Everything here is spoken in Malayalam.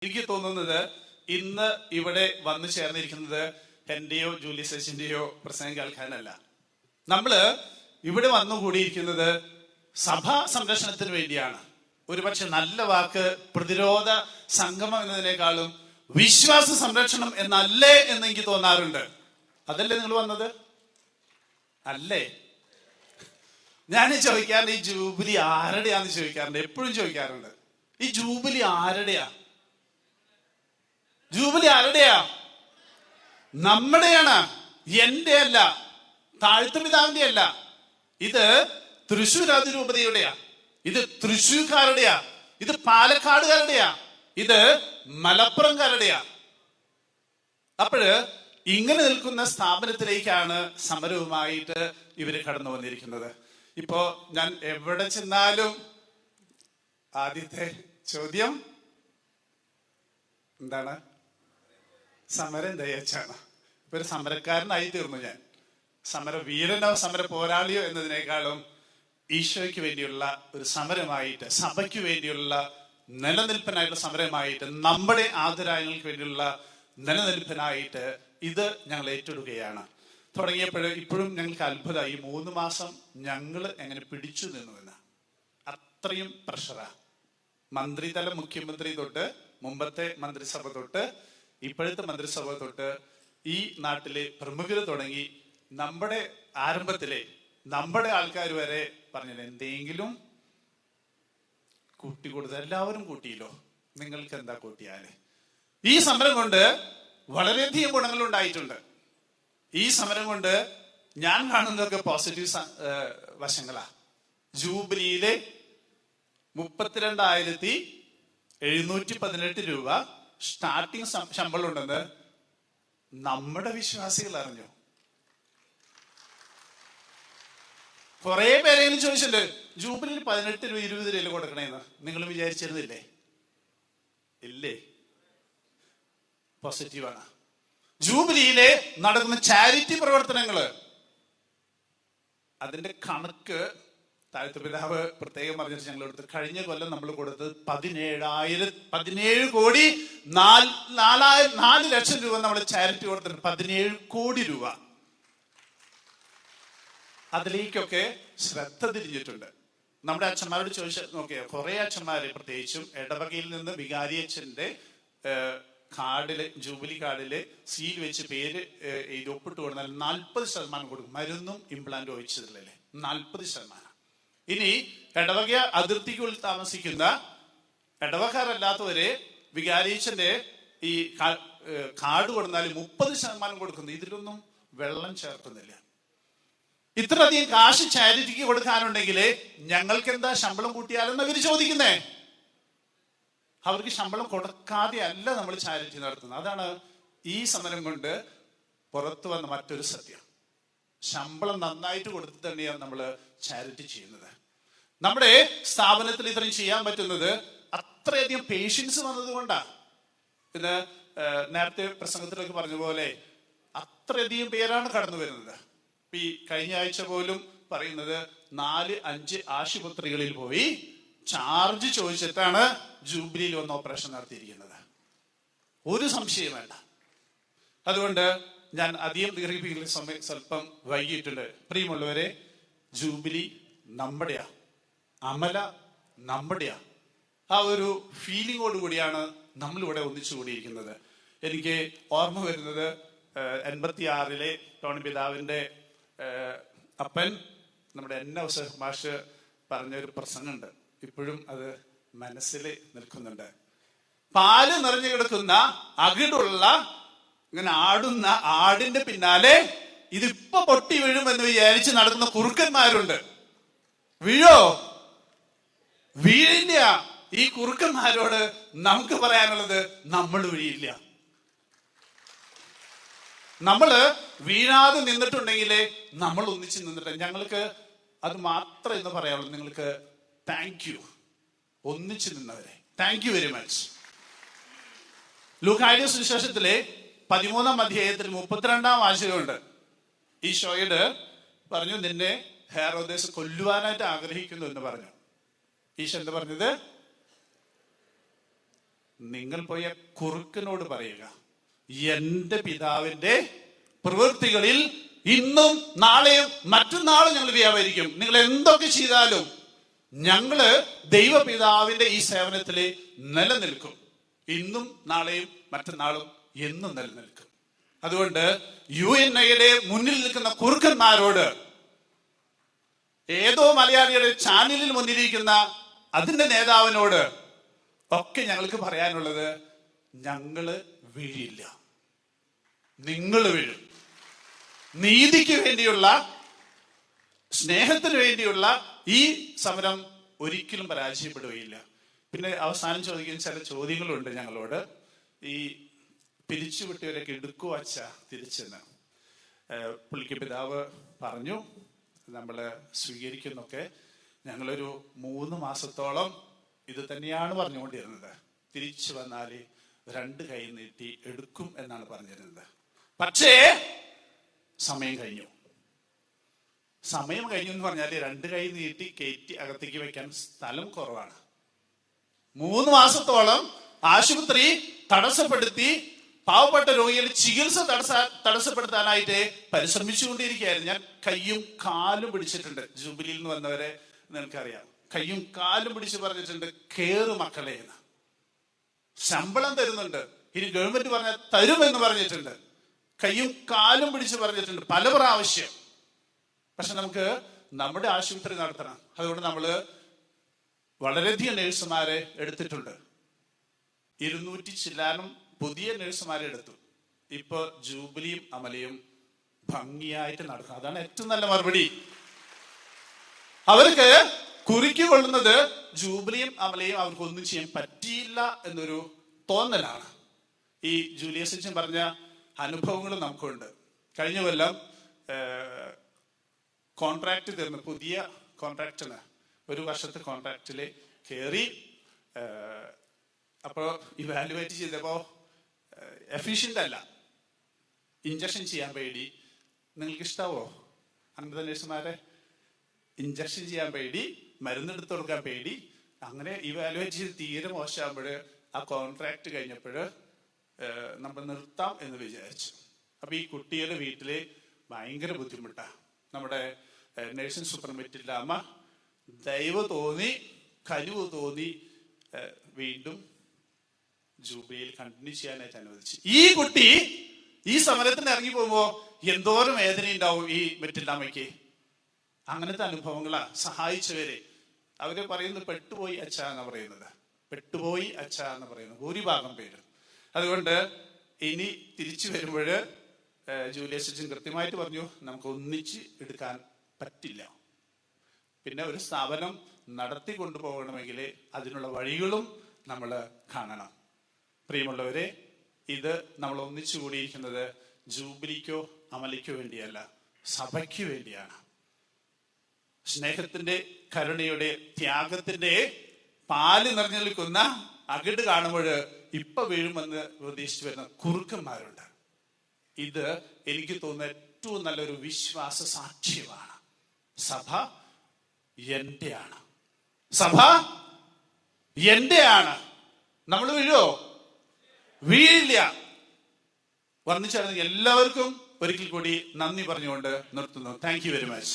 എനിക്ക് തോന്നുന്നത് ഇന്ന് ഇവിടെ വന്നു ചേർന്നിരിക്കുന്നത് എന്റെയോ ജൂലി സച്ചിന്റെയോ പ്രസംഗം കേൾക്കാനല്ല. നമ്മള് ഇവിടെ വന്നുകൂടിയിരിക്കുന്നത് സഭാ സംരക്ഷണത്തിന് വേണ്ടിയാണ്. ഒരുപക്ഷെ നല്ല വാക്ക് പ്രതിരോധ സംഗമം എന്നതിനേക്കാളും വിശ്വാസ സംരക്ഷണം എന്നല്ലേ എന്ന് എനിക്ക് തോന്നാറുണ്ട്. അതല്ലേ നിങ്ങൾ വന്നത്? അല്ലേ? ഞാൻ ചോദിക്കാറുണ്ട്, ഈ ജൂബിലി ആരുടെയാന്ന് ചോദിക്കാറുണ്ട്, എപ്പോഴും ചോദിക്കാറുണ്ട്. ഈ ജൂബിലി ആരുടെയാ? ജൂബിലി ആരുടെയാ? നമ്മുടെയാണ്, എന്റെ അല്ല, താഴ്ത്തുപിതാവിന്റെ അല്ല. ഇത് തൃശ്ശൂർ അതിരൂപതയുടെയാ, ഇത് തൃശ്ശൂർക്കാരുടെയാ, ഇത് പാലക്കാടുകാരുടെയാ, ഇത് മലപ്പുറംകാരുടെയാ. അപ്പോഴ് ഇങ്ങനെ നിൽക്കുന്ന സ്ഥാപനത്തിലേക്കാണ് സമരവുമായിട്ട് ഇവര് കടന്നു വന്നിരിക്കുന്നത്. ഇപ്പോ ഞാൻ എവിടെ ചെന്നാലും ആദ്യത്തെ ചോദ്യം എന്താണ്? സമരം ദയച്ചാണ്. ഇപ്പൊ ഒരു സമരക്കാരനായി തീർന്നു ഞാൻ. സമര വീരനോ സമര പോരാളിയോ എന്നതിനേക്കാളും ഈശോയ്ക്ക് വേണ്ടിയുള്ള ഒരു സമരമായിട്ട്, സഭയ്ക്ക് വേണ്ടിയുള്ള നിലനിൽപ്പിനായിട്ടുള്ള സമരമായിട്ട്, നമ്മുടെ ആദരായങ്ങൾക്ക് വേണ്ടിയുള്ള നിലനിൽപ്പിനായിട്ട് ഇത് ഞങ്ങൾ ഏറ്റെടുക്കുകയാണ്. തുടങ്ങിയപ്പോൾ ഇപ്പോഴും ഞങ്ങൾക്ക് അത്ഭുതമായി. 3 മാസം ഞങ്ങൾ എങ്ങനെ പിടിച്ചു നിന്നുവെന്ന്. അത്രയും പ്രഷറാ. മന്ത്രിതല മുഖ്യമന്ത്രി തൊട്ട്, മുമ്പത്തെ മന്ത്രിസഭ തൊട്ട്, ഇപ്പോഴത്തെ മന്ത്രിസഭ തൊട്ട്, ഈ നാട്ടിലെ പ്രമുഖർ തുടങ്ങി നമ്മുടെ ആരംഭത്തിലെ നമ്മുടെ ആൾക്കാർ വരെ പറഞ്ഞത് എന്തെങ്കിലും കൂട്ടിക്കൊടുത്ത് എല്ലാവരും കൂട്ടിയല്ലോ, നിങ്ങൾക്ക് എന്താ കൂട്ടിയാല്? ഈ സമരം കൊണ്ട് വളരെയധികം ഗുണങ്ങൾ ഉണ്ടായിട്ടുണ്ട്. ഈ സമരം കൊണ്ട് ഞാൻ കാണുന്നതൊക്കെ പോസിറ്റീവ് വശങ്ങളാ. ജൂബിലിയിലെ 32,718 രൂപ സ്റ്റാർട്ടിങ് ശമ്പളം ഉണ്ടെന്ന് നമ്മുടെ വിശ്വാസികൾ അറിഞ്ഞു. കുറെ പേരെങ്കിലും ചോദിച്ചിട്ടുണ്ട്, ജൂബിലിയിൽ 18 രൂപ 20 രൂപ കൊടുക്കണേന്ന് നിങ്ങൾ വിചാരിച്ചിരുന്നില്ലേ? ഇല്ലേ? പോസിറ്റീവാണ്. ജൂബിലിയിലെ നടക്കുന്ന ചാരിറ്റി പ്രവർത്തനങ്ങള്, അതിന്റെ കണക്ക് താഴ്ത്തുപിതാവ് പ്രത്യേകം പറഞ്ഞിട്ട് ഞങ്ങൾ എടുത്ത്, കഴിഞ്ഞ കൊല്ലം നമ്മൾ കൊടുത്തത് 17 കോടി 4 ലക്ഷം രൂപ നമ്മൾ ചാരിറ്റി കൊടുത്തിട്ട് 17 കോടി രൂപ. അതിലേക്കൊക്കെ ശ്രദ്ധ തിരിഞ്ഞിട്ടുണ്ട്. നമ്മുടെ അച്ഛന്മാരോട് ചോദിച്ചാൽ നോക്കിയാൽ കുറെ അച്ഛന്മാര്, പ്രത്യേകിച്ചും ഇടവകയിൽ നിന്ന് വികാരി അച്ഛന്റെ കാർഡില്, ജൂബിലി കാർഡില് സീൽ വെച്ച് പേര് എഴുതി ഒപ്പിട്ട് കൊടുത്താൽ 40% കൊടുക്കും. മരുന്നും ഇംപ്ലാന്റും ഒഴിച്ചതിലല്ലേ 40%. ഇനി ഇടവക അതിർത്തിക്കുള്ളിൽ താമസിക്കുന്ന ഇടവക്കാരല്ലാത്തവര് വികാരിച്ചന്റെ ഈ കാർഡ് കൊടുത്താൽ 30% കൊടുക്കുന്നു. ഇതിലൊന്നും വെള്ളം ചേർക്കുന്നില്ല. ഇത്രയധികം കാശ് ചാരിറ്റിക്ക് കൊടുക്കാനുണ്ടെങ്കിൽ ഞങ്ങൾക്ക് എന്താ ശമ്പളം കൂട്ടിയാലെന്ന് അവര് ചോദിക്കുന്നേ. അവർക്ക് ശമ്പളം കൊടുക്കാതെ അല്ല നമ്മൾ ചാരിറ്റി നടത്തുന്നത്. അതാണ് ഈ സമരം കൊണ്ട് പുറത്തു വന്ന മറ്റൊരു സത്യം. ശമ്പളം നന്നായിട്ട് കൊടുത്ത് തന്നെയാണ് നമ്മൾ ചാരിറ്റി ചെയ്യുന്നത്. നമ്മുടെ സ്ഥാപനത്തിൽ ഇത്രയും ചെയ്യാൻ പറ്റുന്നത് അത്രയധികം പേഷ്യൻസ് വന്നത് കൊണ്ടാ. പിന്നെ നേരത്തെ പ്രസംഗത്തിലൊക്കെ പറഞ്ഞ പോലെ അത്രയധികം പേരാണ് കടന്നു വരുന്നത്. ഈ കഴിഞ്ഞ ആഴ്ച പോലും പറയുന്നത് 4-5 ആശുപത്രികളിൽ പോയി ചാർജ് ചോദിച്ചിട്ടാണ് ജൂബിലിയിൽ വന്ന് ഓപ്പറേഷൻ നടത്തിയിരിക്കുന്നത്. ഒരു സംശയം വേണ്ട. അതുകൊണ്ട് ഞാൻ അധികം ദീർഘിപ്പിക്കുന്ന സമയം സ്വല്പം വൈകിയിട്ടുണ്ട്. പ്രിയമുള്ളവരെ, ജൂബിലി നമ്മുടെയാ, അമല നമ്മുടെയാ. ആ ഒരു ഫീലിങ്ങോട് കൂടിയാണ് നമ്മളിവിടെ ഒന്നിച്ചു കൂടിയിരിക്കുന്നത്. എനിക്ക് ഓർമ്മ വരുന്നത് 86-ലെ ടോണി പിതാവിന്റെ അപ്പൻ നമ്മുടെ ഔസേപ്പ് മാഷ് പറഞ്ഞൊരു പ്രസംഗമുണ്ട്. ഇപ്പോഴും അത് മനസ്സിൽ നിൽക്കുന്നുണ്ട്. പാല് നിറഞ്ഞു കിടക്കുന്ന അകിടുള്ള ഇങ്ങനെ ആടുന്ന ആടിന്റെ പിന്നാലെ ഇതിപ്പോ പൊട്ടി വീഴുമെന്ന് വിചാരിച്ച് നടക്കുന്ന കുറുക്കന്മാരുണ്ട്. വീഴോ? വീഴില്ല. ഈ കുറുക്കന്മാരോട് നമുക്ക് പറയാനുള്ളത്, നമ്മൾ വീഴില്ല. നമ്മള് വീഴാതെ നിന്നിട്ടുണ്ടെങ്കിലേ നമ്മൾ ഒന്നിച്ച് നിന്നിട്ട്, ഞങ്ങൾക്ക് അത് മാത്രം എന്ന് പറയാനുള്ളൂ. നിങ്ങൾക്ക് താങ്ക് യു, ഒന്നിച്ചു നിന്നവരെ താങ്ക് യു വെരി മച്ച്. ലൂക്കായുടെ സുവിശേഷത്തിലെ 13-ാം അധ്യായത്തിൽ 32-ാം വാചകമുണ്ട്. ഈശോയോട് പറഞ്ഞു, നിന്നെ ഹെരോദേസ് കൊല്ലുവാനായിട്ട് ആഗ്രഹിക്കുന്നു എന്ന് പറഞ്ഞു. ഈശോ എന്താ പറഞ്ഞത്? നിങ്ങൾ പോയ കുറുക്കനോട് പറയുക, എന്റെ പിതാവിന്റെ പ്രവൃത്തികളിൽ ഇന്നും നാളെയും മറ്റന്നാളും ഞങ്ങൾ വ്യാപരിക്കും. നിങ്ങൾ എന്തൊക്കെ ചെയ്താലും ഞങ്ങള് ദൈവപിതാവിന്റെ ഈ സേവനത്തില് നിലനിൽക്കും. ഇന്നും നാളെയും മറ്റന്നാളും എന്നും നിലനിൽക്കും. അതുകൊണ്ട് UNIയുടെ മുന്നിൽ നിൽക്കുന്ന കുറുക്കന്മാരോട്, ഏതോ മലയാളിയുടെ ചാനലിൽ മുന്നിലിരിക്കുന്ന അതിന്റെ നേതാവിനോട് ഒക്കെ ഞങ്ങൾക്ക് പറയാനുള്ളത്, ഞങ്ങള് വീഴില്ല, നിങ്ങൾ വീഴും. നീതിക്ക് വേണ്ടിയുള്ള, സ്നേഹത്തിന് വേണ്ടിയുള്ള ഈ സമരം ഒരിക്കലും പരാജയപ്പെടുകയില്ല. പിന്നെ അവസാനം ചോദിക്കുന്ന ചില ചോദ്യങ്ങളുണ്ട് ഞങ്ങളോട്. ഈ പിരിച്ചുവിട്ടിയവരൊക്കെ എടുക്കുവോ അച്ഛ തിരിച്ചെന്ന്. പുള്ളിക്ക് പിതാവ് പറഞ്ഞു നമ്മള് സ്വീകരിക്കുന്നൊക്കെ. ഞങ്ങളൊരു 3 മാസത്തോളം ഇത് തന്നെയാണ് പറഞ്ഞുകൊണ്ടിരുന്നത്. തിരിച്ചു വന്നാല് 2 കൈ നീട്ടി എടുക്കും എന്നാണ് പറഞ്ഞിരുന്നത്. പക്ഷേ സമയം കഴിഞ്ഞു. സമയം കഴിഞ്ഞു എന്ന് പറഞ്ഞാല് 2 കൈ നീട്ടി കയറ്റി അകത്തേക്ക് വെക്കാൻ സ്ഥലം കുറവാണ്. 3 മാസത്തോളം ആശുപത്രി തടസ്സപ്പെടുത്തി പാവപ്പെട്ട രോഗികളുടെ ചികിത്സ തടസ്സപ്പെടുത്താനായിട്ട് പരിശ്രമിച്ചുകൊണ്ടിരിക്കുകയായിരുന്നു. ഞാൻ കയ്യും കാലും പിടിച്ചിട്ടുണ്ട്. ജൂബിലിയിൽ നിന്ന് വന്നവരെ നിനക്കറിയാം. കയ്യും കാലും പിടിച്ച് പറഞ്ഞിട്ടുണ്ട്, കേറ് മക്കളെ എന്ന്. ശമ്പളം തരുന്നുണ്ട്, ഇനി ഗവൺമെന്റ് പറഞ്ഞാൽ തരുമെന്ന് പറഞ്ഞിട്ടുണ്ട്. കയ്യും കാലും പിടിച്ച് പറഞ്ഞിട്ടുണ്ട് പല പ്രാവശ്യം. പക്ഷെ നമുക്ക് നമ്മുടെ ആശുപത്രി നടത്തണം. അതുകൊണ്ട് നമ്മള് വളരെയധികം നഴ്സുമാരെ എടുത്തിട്ടുണ്ട്. 200 ചില്ലാനും പുതിയ നഴ്സുമാരെ എടുത്തു. ഇപ്പൊ ജൂബിലിയും അമലയും ഭംഗിയായിട്ട് നടക്കും. അതാണ് ഏറ്റവും നല്ല മറുപടി. അവർക്ക് കുറിക്ക് കൊള്ളുന്നത് ജൂബിലിയും അമലയും അവർക്കൊന്നും ചെയ്യാൻ പറ്റിയില്ല എന്നൊരു തോന്നലാണ്. ഈ ജൂലിയസ് അച്ഛൻ പറഞ്ഞ അനുഭവങ്ങൾ നമുക്കുണ്ട്. കഴിഞ്ഞ കൊല്ലം കോൺട്രാക്ട് തീർന്നു. പുതിയ കോൺട്രാക്ടിന് 1 വർഷത്തെ കോൺട്രാക്റ്റില് കയറി. അപ്പോൾ ഇവാലുവേറ്റ് ചെയ്തപ്പോ എഫിഷ്യന്റ് അല്ല, ഇഞ്ചക്ഷൻ ചെയ്യാൻ പേടി. നിങ്ങൾക്ക് ഇഷ്ടാവോ അങ്ങനത്തെ നഴ്സുമാരെ? ഇഞ്ചക്ഷൻ ചെയ്യാൻ പേടി, മരുന്നെടുത്ത് കൊടുക്കാൻ പേടി. അങ്ങനെ ഇവാലുവേറ്റ് ചെയ്ത് തീരെ മോശമാകുമ്പോൾ ആ കോൺട്രാക്ട് കഴിഞ്ഞപ്പോൾ നമ്മൾ നിർത്താം എന്ന് വിചാരിച്ചു. അപ്പൊ ഈ കുട്ടിയുടെ വീട്ടില് ഭയങ്കര ബുദ്ധിമുട്ടാ. നമ്മുടെ നഴ്സിംഗ് സൂപ്പർമെറ്റില്ല അമ്മ ദയവ് തോന്നി, കരുവ് തോന്നി വീണ്ടും ജൂബിലിയിൽ കണ്ടിന്യൂ ചെയ്യാനായിട്ട് അനുവദിച്ചു. ഈ കുട്ടി ഈ സമരത്തിന് ഇറങ്ങി പോകുമ്പോ എന്തോരം വേദന ഉണ്ടാവും ഈ മെറ്റില്ലാമ്മയ്ക്ക്. അങ്ങനത്തെ അനുഭവങ്ങളാ. സഹായിച്ചവരെ അവര് പറയുന്നത് പെട്ടുപോയി അച്ഛ എന്ന് പറയുന്നത്, പെട്ടുപോയി അച്ഛ എന്ന് പറയുന്നത് ഭൂരിഭാഗം പേരും. അതുകൊണ്ട് ഇനി തിരിച്ചു വരുമ്പോൾ ജൂലിയസ് അച്ഛൻ കൃത്യമായിട്ട് പറഞ്ഞു, നമുക്ക് ഒന്നിച്ച് എടുക്കാൻ പറ്റില്ല. പിന്നെ ഒരു സ്ഥാപനം നടത്തി കൊണ്ടുപോകണമെങ്കിൽ അതിനുള്ള വഴികളും നമ്മൾ കാണണം. പ്രിയമുള്ളവരെ, ഇത് നമ്മൾ ഒന്നിച്ചു കൂടിയിരിക്കുന്നത് ജൂബിലിക്കോ അമലിക്കോ വേണ്ടിയല്ല, സഭയ്ക്ക് വേണ്ടിയാണ്. സ്നേഹത്തിന്റെ, കരുണയുടെ, ത്യാഗത്തിന്റെ പാല് നിറഞ്ഞു നിൽക്കുന്ന അകിട് കാണുമ്പോൾ ഇപ്പൊ വീഴുമെന്ന് പ്രതീക്ഷിച്ചു വരുന്ന കുറുക്കന്മാരുണ്ട്. ഇത് എനിക്ക് തോന്നുന്ന ഏറ്റവും നല്ലൊരു വിശ്വാസ സാക്ഷ്യമാണ്. സഭ എന്റെയാണ്, സഭ എന്റെയാണ്. നമ്മൾ വീഴോ? വീഴില്ല. വർണ്ണിച്ചാൽ എല്ലാവർക്കും ഒരിക്കൽ കൂടി നന്ദി പറഞ്ഞുകൊണ്ട് നിർത്തുന്നു. Thank you very much.